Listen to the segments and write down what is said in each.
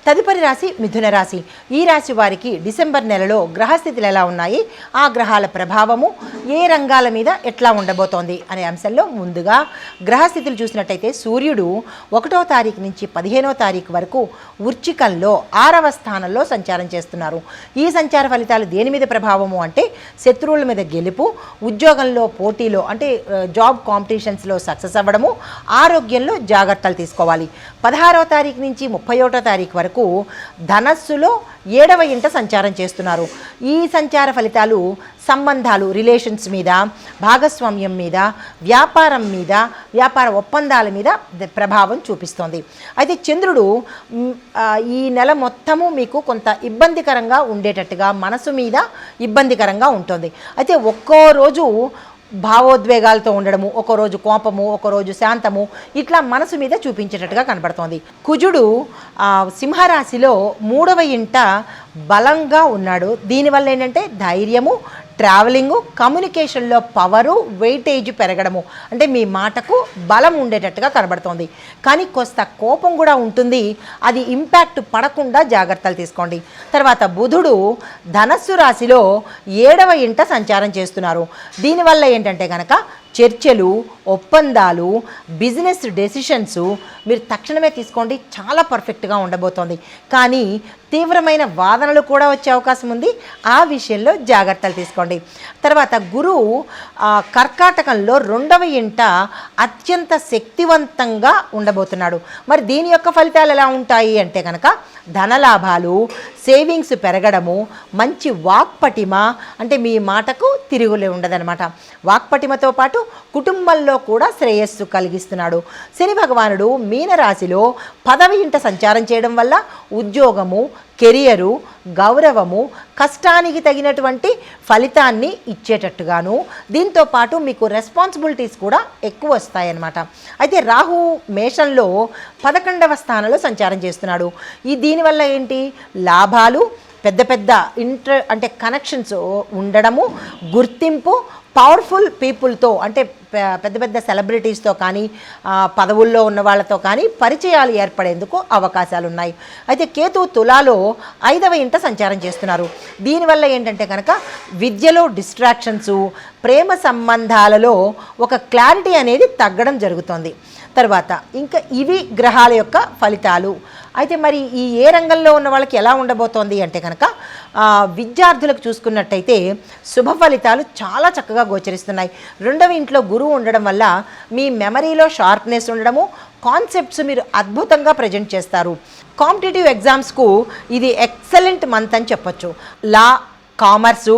తదుపరి రాశి మిథున రాశి. ఈ రాశి వారికి డిసెంబర్ నెలలో గ్రహస్థితులు ఎలా ఉన్నాయి, ఆ గ్రహాల ప్రభావము ఏ రంగాల మీద ఎట్లా ఉండబోతోంది అనే అంశంలో ముందుగా గ్రహస్థితులు చూసినట్టయితే సూర్యుడు 1వ తారీఖు నుంచి 15వ తారీఖు వరకు వృశ్చికంలో 6వ స్థానంలో సంచారం చేస్తున్నారు. ఈ సంచార ఫలితాలు దేని మీద ప్రభావము అంటే శత్రువుల మీద గెలుపు, ఉద్యోగంలో పోటీలో అంటే జాబ్ కాంపిటీషన్స్లో సక్సెస్ అవ్వడము, ఆరోగ్యంలో జాగ్రత్తలు తీసుకోవాలి. 16వ తారీఖు నుంచి 31వ తారీఖు వరకు ధనస్సులో 7వ ఇంట సంచారం చేస్తున్నారు. ఈ సంచార ఫలితాలు సంబంధాలు, రిలేషన్స్ మీద, భాగస్వామ్యం మీద, వ్యాపారం మీద, వ్యాపార ఒప్పందాల మీద ప్రభావం చూపిస్తోంది. అయితే చంద్రుడు ఈ నెల మొత్తము మీకు కొంత ఇబ్బందికరంగా ఉండేటట్టుగా, మనసు మీద ఇబ్బందికరంగా ఉంటుంది. అయితే ఒక్కో రోజు భావోద్వేగాలతో ఉండడము, ఒకరోజు కోపము, ఒకరోజు శాంతము, ఇట్లా మనసు మీద చూపించేటట్టుగా కనబడుతోంది. కుజుడు సింహరాశిలో 3వ ఇంట బలంగా ఉన్నాడు. దీనివల్ల ఏంటంటే ధైర్యము, ట్రావెలింగు, కమ్యూనికేషన్లో పవరు, వెయిటేజ్ పెరగడము, అంటే మీ మాటకు బలం ఉండేటట్టుగా కనబడుతోంది. కానీ కొంత కోపం కూడా ఉంటుంది, అది ఇంపాక్ట్ పడకుండా జాగ్రత్తలు తీసుకోండి. తర్వాత బుధుడు ధనస్సు రాశిలో 7వ ఇంట సంచారం చేస్తున్నారు. దీనివల్ల ఏంటంటే కనుక చర్చలు, ఒప్పందాలు, బిజినెస్ డెసిషన్స్ మీరు తక్షణమే తీసుకోండి, చాలా పర్ఫెక్ట్గా ఉండబోతోంది. కానీ తీవ్రమైన వాదనలు కూడా వచ్చే అవకాశం ఉంది, ఆ విషయంలో జాగ్రత్తలు తీసుకోండి. తర్వాత గురువు కర్కాటకంలో 2వ ఇంట అత్యంత శక్తివంతంగా ఉండబోతున్నాడు. మరి దీని యొక్క ఫలితాలు ఎలా ఉంటాయి అంటే కనుక ధనలాభాలు, సేవింగ్స్ పెరగడము, మంచి వాక్పటిమ, అంటే మీ మాటకు తిరుగులే ఉండదనమాట. వాక్పటిమతో పాటు కుటుంబంలో కూడా శ్రేయస్సు కలిగిస్తున్నాడు. శని భగవానుడు మీనరాశిలో 10వ ఇంట సంచారం చేయడం వల్ల ఉద్యోగము, కెరియరు, గౌరవము, కష్టానికి తగినటువంటి ఫలితాన్ని ఇచ్చేటట్టుగాను, దీంతోపాటు మీకు రెస్పాన్సిబిలిటీస్ కూడా ఎక్కువ వస్తాయన్నమాట. అయితే రాహు మేషంలో 11వ స్థానంలో సంచారం చేస్తున్నాడు. దీనివల్ల ఏంటి లాభాలు, పెద్ద పెద్ద అంటే కనెక్షన్స్ ఉండడము, గుర్తింపు, పవర్ఫుల్ పీపుల్తో అంటే పెద్ద పెద్ద సెలబ్రిటీస్తో కానీ పదవుల్లో ఉన్న వాళ్ళతో కానీ పరిచయాలు ఏర్పడేందుకు అవకాశాలు ఉన్నాయి. అయితే కేతు తులాలో 5వ ఇంట సంచారం చేస్తున్నారు. దీనివల్ల ఏంటంటే కనుక విద్యలో డిస్ట్రాక్షన్సు, ప్రేమ సంబంధాలలో ఒక క్లారిటీ అనేది తగ్గడం జరుగుతుంది. తర్వాత ఇంకా ఇవి గ్రహాల యొక్క ఫలితాలు. అయితే మరి ఈ ఏ రంగంలో ఉన్న వాళ్ళకి ఎలా ఉండబోతోంది అంటే కనుక విద్యార్థులకు చూసుకున్నట్టయితే శుభ ఫలితాలు చాలా చక్కగా గోచరిస్తున్నాయి. 2వ ఇంట్లో గురువు ఉండడం వల్ల మీ మెమరీలో షార్ప్నెస్ ఉండడము, కాన్సెప్ట్స్ మీరు అద్భుతంగా ప్రజెంట్ చేస్తారు. కాంపిటేటివ్ ఎగ్జామ్స్కు ఇది ఎక్సలెంట్ మంత్ అని చెప్పొచ్చు. లా, కామర్సు,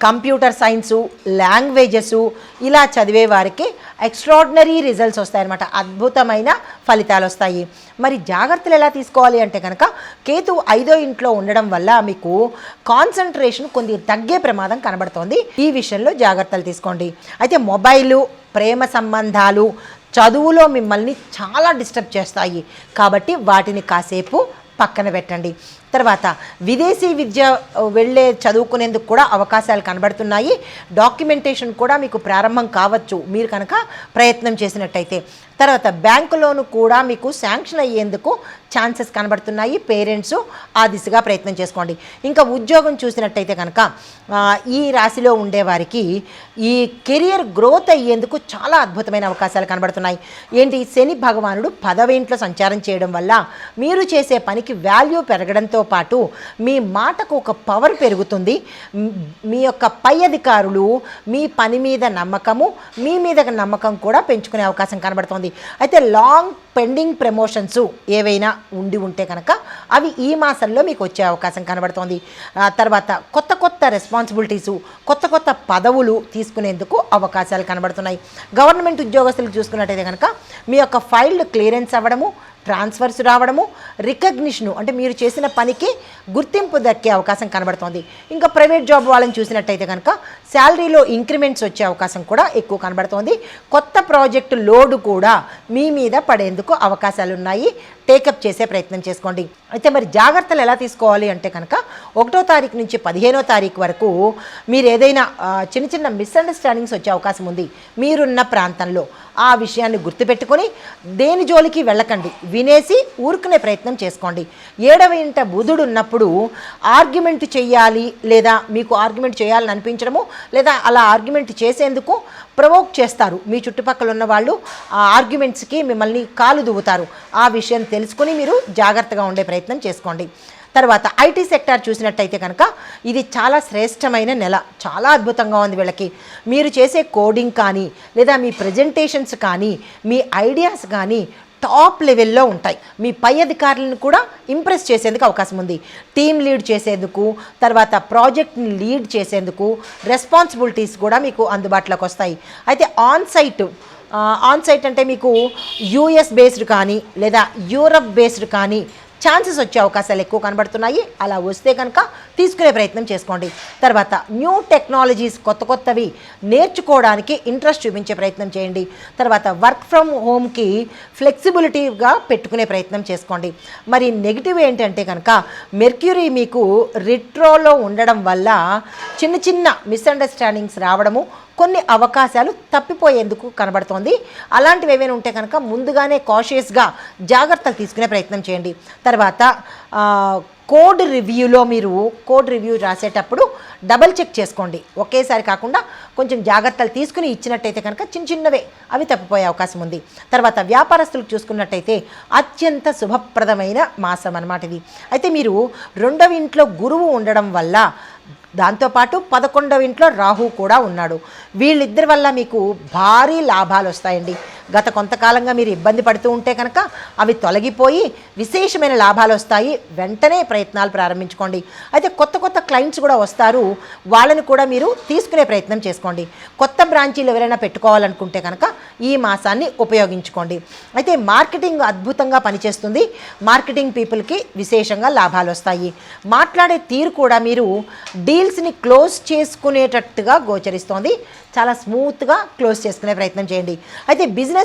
కంప్యూటర్ సైన్సు, లాంగ్వేజెసు ఇలా చదివే వారికి ఎక్స్ట్రాడినరీ రిజల్ట్స్ వస్తాయన్నమాట. అద్భుతమైన ఫలితాలు వస్తాయి. మరి జాగ్రత్తలు ఎలా తీసుకోవాలి అంటే కనుక కేతు 5వ ఇంట్లో ఉండడం వల్ల మీకు కాన్సన్ట్రేషన్ కొద్దిగా తగ్గే ప్రమాదం కనబడుతోంది. ఈ విషయంలో జాగ్రత్తలు తీసుకోండి. అయితే మొబైలు, ప్రేమ సంబంధాలు, చదువులో మిమ్మల్ని చాలా డిస్టర్బ్ చేస్తాయి కాబట్టి వాటిని కాసేపు పక్కన పెట్టండి. తర్వాత విదేశీ విద్య వెళ్ళే చదువుకునేందుకు కూడా అవకాశాలు కనబడుతున్నాయి. డాక్యుమెంటేషన్ కూడా మీకు ప్రారంభం కావచ్చు మీరు కనుక ప్రయత్నం చేసినట్టయితే. తర్వాత బ్యాంకు లోను కూడా మీకు శాంక్షన్ అయ్యేందుకు ఛాన్సెస్ కనబడుతున్నాయి. పేరెంట్స్ ఆ దిశగా ప్రయత్నం చేసుకోండి. ఇంకా ఉద్యోగం చూసినట్టయితే కనుక ఈ రాశిలో ఉండేవారికి ఈ కెరియర్ గ్రోత్ అయ్యేందుకు చాలా అద్భుతమైన అవకాశాలు కనబడుతున్నాయి. ఏంటి, శని భగవానుడు 10వ ఇంట్లో సంచారం చేయడం వల్ల మీరు చేసే పనికి వాల్యూ పెరగడంతో పాటు మీ మాటకు ఒక పవర్ పెరుగుతుంది. మీ యొక్క పై అధికారులు మీ పని మీద నమ్మకము, మీ మీద నమ్మకం కూడా పెంచుకునే అవకాశం కనబడుతుంది. అయితే లాంగ్ పెండింగ్ ప్రమోషన్స్ ఏవైనా ఉంటే కనుక అవి ఈ మాసంలో మీకు వచ్చే అవకాశం కనబడుతోంది. తర్వాత కొత్త కొత్త రెస్పాన్సిబిలిటీసు, కొత్త కొత్త పదవులు తీసుకునేందుకు అవకాశాలు కనబడుతున్నాయి. గవర్నమెంట్ ఉద్యోగస్తులు చూసుకున్నట్టయితే కనుక మీ యొక్క ఫైల్ క్లియరెన్స్ అవ్వడము, ట్రాన్స్ఫర్స్ రావడము, రికగ్నిషను అంటే మీరు చేసిన పనికి గుర్తింపు దక్కే అవకాశం కనబడుతోంది. ఇంకా ప్రైవేట్ జాబ్ వాళ్ళని చూసినట్టయితే కనుక శాలరీలో ఇంక్రిమెంట్స్ వచ్చే అవకాశం కూడా ఎక్కువ కనబడుతోంది. కొత్త ప్రాజెక్టు లోడ్ కూడా మీ మీద పడేందుకు అవకాశాలు ఉన్నాయి. టేకప్ చేసే ప్రయత్నం చేసుకోండి. అయితే మరి జాగ్రత్తలు ఎలా తీసుకోవాలి అంటే కనుక 1వ తారీఖు నుంచి 15వ తారీఖు వరకు మీరు ఏదైనా చిన్న చిన్న మిస్అండర్స్టాండింగ్స్ వచ్చే అవకాశం ఉంది మీరున్న ప్రాంతంలో. ఆ విషయాన్ని గుర్తుపెట్టుకొని దేని జోలికి వెళ్ళకండి, వినేసి ఊరుకునే ప్రయత్నం చేసుకోండి. 7వ ఇంట బుధుడు ఉన్నప్పుడు ఆర్గ్యుమెంట్ చేయాలి లేదా మీకు ఆర్గ్యుమెంట్ చేయాలని అనిపించడము లేదా అలా ఆర్గ్యుమెంట్ చేసేందుకు ప్రవోక్ చేస్తారు. మీ చుట్టుపక్కల ఉన్న వాళ్ళు ఆ ఆర్గ్యుమెంట్స్కి మిమ్మల్ని కాలు దువ్వుతారు. ఆ విషయం తెలుసుకుని మీరు జాగ్రత్తగా ఉండే ప్రయత్నం చేసుకోండి. తర్వాత ఐటీ సెక్టార్ చూసినట్టయితే కనుక ఇది చాలా శ్రేష్టమైన నెల, చాలా అద్భుతంగా ఉంది వీళ్ళకి. మీరు చేసే కోడింగ్ కానీ లేదా మీ ప్రజెంటేషన్స్ కానీ మీ ఐడియాస్ కానీ టాప్ లెవెల్లో ఉంటాయి. మీ పై అధికారులను కూడా ఇంప్రెస్ చేసేందుకు అవకాశం ఉంది. టీమ్ లీడ్ చేసేందుకు, తర్వాత ప్రాజెక్ట్ని లీడ్ చేసేందుకు రెస్పాన్సిబిలిటీస్ కూడా మీకు అందుబాటులోకి వస్తాయి. అయితే ఆన్ సైట్ అంటే మీకు యూఎస్ బేస్డ్ కానీ లేదా యూరప్ బేస్డ్ కానీ ఛాన్సెస్ వచ్చే అవకాశాలు ఎక్కువ కనబడుతున్నాయి. అలా వస్తే కనుక తీసుకునే ప్రయత్నం చేసుకోండి. తర్వాత న్యూ టెక్నాలజీస్ కొత్తవి నేర్చుకోవడానికి ఇంట్రెస్ట్ చూపించే ప్రయత్నం చేయండి. తర్వాత వర్క్ ఫ్రమ్ హోమ్కి ఫ్లెక్సిబిలిటీగా పెట్టుకునే ప్రయత్నం చేసుకోండి. మరి నెగిటివ్ ఏంటంటే కనుక మెర్క్యూరీ మీకు రిట్రోలో ఉండడం వల్ల చిన్న మిస్అండర్స్టాండింగ్స్ రావడము, కొన్ని అవకాశాలు తప్పిపోయేందుకు కనబడుతోంది. అలాంటివి ఏమైనా ఉంటే కనుక ముందుగానే కాషియస్గా జాగ్రత్తలు తీసుకునే ప్రయత్నం చేయండి. తర్వాత కోడ్ రివ్యూ రాసేటప్పుడు డబల్ చెక్ చేసుకోండి. ఒకేసారి కాకుండా కొంచెం జాగ్రత్తలు తీసుకుని ఇచ్చినట్టయితే కనుక చిన్నవే అవి తప్పిపోయే అవకాశం ఉంది. తర్వాత వ్యాపారస్తులకు చూసుకున్నట్టయితే అత్యంత శుభప్రదమైన మాసం అన్నమాట ఇది. అయితే మీరు 2వ ఇంట్లో గురువు ఉండడం వల్ల, దాంతోపాటు 11వ ఇంట్లో రాహు కూడా ఉన్నాడు. వీళ్ళిద్దరి వల్ల మీకు భారీ లాభాలు వస్తాయండి. గత కొంతకాలంగా మీరు ఇబ్బంది పడుతూ ఉంటే కనుక అవి తొలగిపోయి విశేషమైన లాభాలు వస్తాయి. వెంటనే ప్రయత్నాలు ప్రారంభించుకోండి. అయితే కొత్త క్లయింట్స్ కూడా వస్తారు, వాళ్ళని కూడా మీరు తీసుకునే ప్రయత్నం చేసుకోండి. కొత్త బ్రాంచీలు ఎవరైనా పెట్టుకోవాలనుకుంటే కనుక ఈ మాసాన్ని ఉపయోగించుకోండి. అయితే మార్కెటింగ్ అద్భుతంగా పనిచేస్తుంది. మార్కెటింగ్ పీపుల్కి విశేషంగా లాభాలు వస్తాయి. మాట్లాడే తీరు కూడా మీరు డీల్స్ని క్లోజ్ చేసుకునేటట్టుగా గోచరిస్తోంది. చాలా స్మూత్గా క్లోజ్ చేసుకునే ప్రయత్నం చేయండి. అయితే బిజినెస్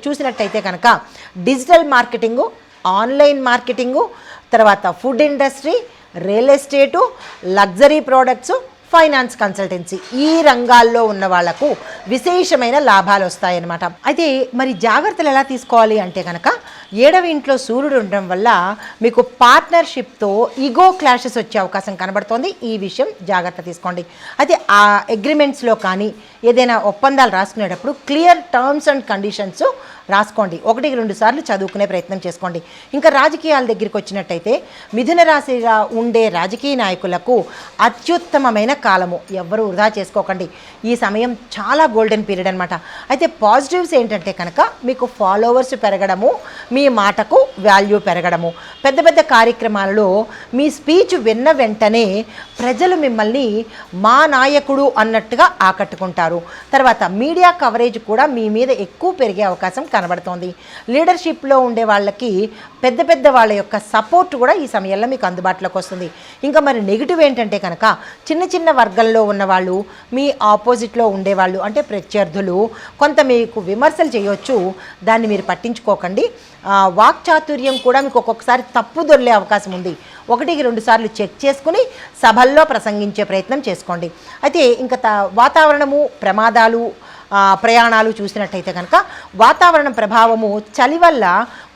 చూసినట్టయితే కనుక డిజిటల్ మార్కెటింగు, ఆన్లైన్ మార్కెటింగు, తర్వాత food industry, real estate, luxury products, finance consultancy, ఈ రంగాల్లో ఉన్న వాళ్లకు విశేషమైన లాభాలు వస్తాయన్నమాట. అయితే మరి జాగ్రత్తలు ఎలా తీసుకోవాలి అంటే కనుక 7వ ఇంట్లో సూర్యుడు ఉండడం వల్ల మీకు పార్ట్నర్షిప్తో ఈగో క్లాషెస్ వచ్చే అవకాశం కనబడుతోంది. ఈ విషయం జాగ్రత్త తీసుకోండి. అయితే ఆ అగ్రిమెంట్స్లో కానీ ఏదైనా ఒప్పందాలు రాసుకునేటప్పుడు క్లియర్ టర్మ్స్ అండ్ కండిషన్స్ రాసుకోండి. 1-2 సార్లు చదువుకునే ప్రయత్నం చేసుకోండి. ఇంకా రాజకీయాల దగ్గరికి వచ్చినట్టయితే మిథున రాశిగా ఉండే రాజకీయ నాయకులకు అత్యుత్తమమైన కాలము. ఎవ్వరూ వృధా చేసుకోకండి. ఈ సమయం చాలా గోల్డెన్ పీరియడ్ అనమాట. అయితే పాజిటివ్స్ ఏంటంటే కనుక మీకు ఫాలోవర్స్ పెరగడము, మీ మాటకు వాల్యూ పెరగడము, పెద్ద కార్యక్రమాలలో మీ స్పీచ్ విన్న వెంటనే ప్రజలు మిమ్మల్ని మా నాయకుడు అన్నట్టుగా ఆకట్టుకుంటారు. తర్వాత మీడియా కవరేజ్ కూడా మీ మీద ఎక్కువ పెరిగే అవకాశం కనబడుతోంది. లీడర్షిప్లో ఉండే వాళ్ళకి పెద్ద వాళ్ళ యొక్క సపోర్ట్ కూడా ఈ సమయంలో మీకు అందుబాటులోకి వస్తుంది. ఇంకా మరి నెగిటివ్ ఏంటంటే కనుక చిన్న వర్గంలో ఉన్నవాళ్ళు, మీ ఆపోజిట్లో ఉండేవాళ్ళు అంటే ప్రత్యర్థులు కొంత మీకు విమర్శలు చేయొచ్చు. దాన్ని మీరు పట్టించుకోకండి. వాక్చాతుర్యం కూడా మీకు ఒక్కొక్కసారి తప్పు దొరికే అవకాశం ఉంది. 1-2 సార్లు చెక్ చేసుకుని సభల్లో ప్రసంగించే ప్రయత్నం చేసుకోండి. అయితే ఇంకా వాతావరణము, ప్రమాదాలు, ప్రయాణాలు చూసినట్టయితే కనుక వాతావరణం ప్రభావము, చలి వల్ల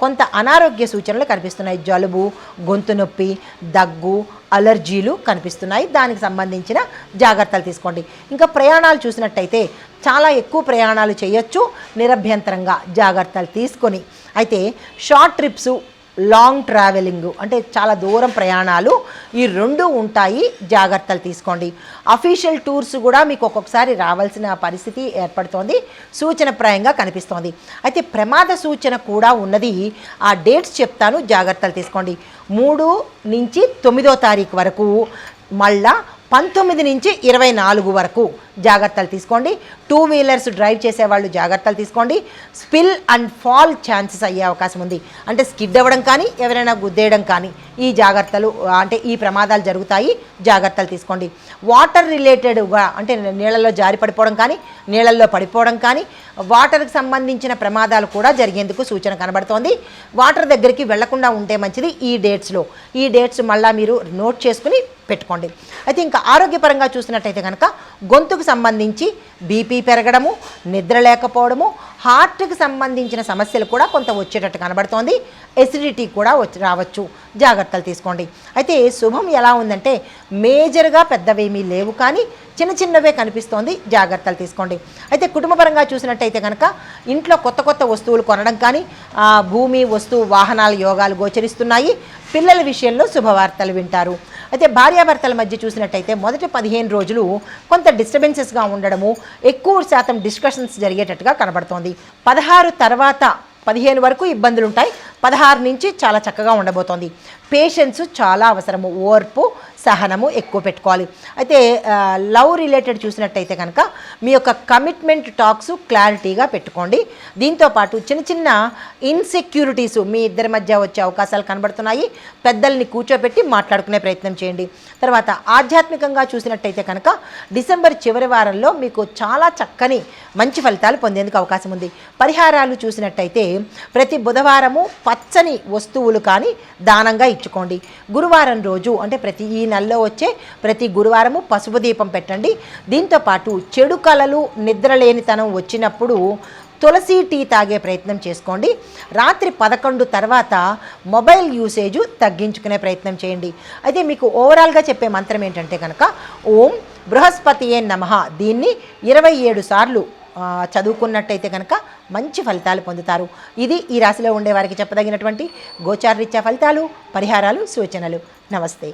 కొంత అనారోగ్య సూచనలు కనిపిస్తున్నాయి. జలుబు, గొంతు నొప్పి, దగ్గు, అలర్జీలు కనిపిస్తున్నాయి. దానికి సంబంధించిన జాగ్రత్తలు తీసుకోండి. ఇంకా ప్రయాణాలు చూసినట్టయితే చాలా ఎక్కువ ప్రయాణాలు చేయొచ్చు నిరభ్యంతరంగా జాగ్రత్తలు తీసుకొని. అయితే షార్ట్ ట్రిప్స్, లాంగ్ ట్రావెలింగ్ అంటే చాలా దూరం ప్రయాణాలు, ఈ 2 ఉంటాయి. జాగ్రత్తలు తీసుకోండి. అఫీషియల్ టూర్స్ కూడా మీకు ఒక్కొక్కసారి రావాల్సిన పరిస్థితి ఏర్పడుతోంది, సూచనప్రాయంగా కనిపిస్తోంది. అయితే ప్రమాద సూచన కూడా ఉన్నది. ఆ డేట్స్ చెప్తాను, జాగ్రత్తలు తీసుకోండి. 3 నుంచి 9వ తారీఖు వరకు, మళ్ళా 19 నుంచి 24 వరకు జాగ్రత్తలు తీసుకోండి. 2 వీలర్స్ డ్రైవ్ చేసేవాళ్ళు జాగ్రత్తలు తీసుకోండి. స్పిల్ అండ్ ఫాల్ ఛాన్సెస్ అయ్యే అవకాశం ఉంది. అంటే స్కిడ్ అవ్వడం కానీ, ఎవరైనా గుద్దేయడం కానీ, ఈ జాగ్రత్తలు అంటే ఈ ప్రమాదాలు జరుగుతాయి, జాగ్రత్తలు తీసుకోండి. వాటర్ రిలేటెడ్గా అంటే నీళ్ళల్లో జారి పడిపోవడం కానీ, నీళ్ళల్లో పడిపోవడం కానీ, వాటర్కి సంబంధించిన ప్రమాదాలు కూడా జరిగేందుకు సూచన కనబడుతోంది. వాటర్ దగ్గరికి వెళ్లకుండా ఉంటే మంచిది ఈ డేట్స్లో. ఈ డేట్స్ మళ్ళీ మీరు నోట్ చేసుకుని పెట్టుకోండి. అయితే ఇంకా ఆరోగ్యపరంగా చూసినట్టయితే కనుక గొంతుకు సంబంధించి బీపీ పెరగడము, నిద్ర లేకపోవడము, హార్ట్కి సంబంధించిన సమస్యలు కూడా కొంత వచ్చేటట్టు కనబడుతోంది. ఎసిడిటీ కూడా రావచ్చు, జాగ్రత్తలు తీసుకోండి. అయితే శుభం ఎలా ఉందంటే మేజర్గా పెద్దవేమీ లేవు, కానీ చిన్న చిన్నవే కనిపిస్తోంది, జాగ్రత్తలు తీసుకోండి. అయితే కుటుంబపరంగా చూసినట్టయితే కనుక ఇంట్లో కొత్త కొత్త వస్తువులు కొనడం కానీ, భూమి వస్తువు వాహనాల యోగాలు గోచరిస్తున్నాయి. పిల్లల విషయంలో శుభవార్తలు వింటారు. అయితే భార్యాభర్తల మధ్య చూసినట్టయితే మొదటి 15 రోజులు కొంత డిస్టర్బెన్సెస్గా ఉండడము, ఎక్కువ శాతం డిస్కషన్స్ జరిగేటట్టుగా కనబడుతోంది. 16 తర్వాత 15 వరకు ఇబ్బందులు ఉంటాయి. 16 నుంచి చాలా చక్కగా ఉండబోతోంది. పేషెన్స్ చాలా అవసరము, ఓర్పు సహనము ఎక్కువ పెట్టుకోవాలి. అయితే లవ్ రిలేటెడ్ చూసినట్టయితే కనుక మీ యొక్క కమిట్మెంట్ టాక్స్ క్లారిటీగా పెట్టుకోండి. దీంతోపాటు చిన్న చిన్న ఇన్సెక్యూరిటీస్ మీ ఇద్దరి మధ్య వచ్చే అవకాశాలు కనబడుతున్నాయి. పెద్దల్ని కూర్చోబెట్టి మాట్లాడుకునే ప్రయత్నం చేయండి. తర్వాత ఆధ్యాత్మికంగా చూసినట్టయితే కనుక డిసెంబర్ చివరి వారంలో మీకు చాలా చక్కని మంచి ఫలితాలు పొందేందుకు అవకాశం ఉంది. పరిహారాలు చూసినట్టయితే ప్రతి బుధవారము పచ్చని వస్తువులు కానీ దానంగా ఇచ్చుకోండి. గురువారం రోజు అంటే ఈ నెలలో వచ్చే ప్రతి గురువారము పసుపు దీపం పెట్టండి. దీంతోపాటు చెడు కలలు, నిద్రలేనితనం వచ్చినప్పుడు తులసి టీ తాగే ప్రయత్నం చేసుకోండి. రాత్రి 11 తర్వాత మొబైల్ యూసేజ్ తగ్గించుకునే ప్రయత్నం చేయండి. అయితే మీకు ఓవరాల్గా చెప్పే మంత్రం ఏంటంటే కనుక ఓం బృహస్పతియే నమః, దీన్ని 27 సార్లు చదువుకున్నట్టయితే కనుక మంచి ఫలితాలు పొందుతారు. ఇది ఈ రాశిలో ఉండే వారికి చెప్పదగినటువంటి గోచారరీత్యా ఫలితాలు, పరిహారాలు, సూచనలు. నమస్తే.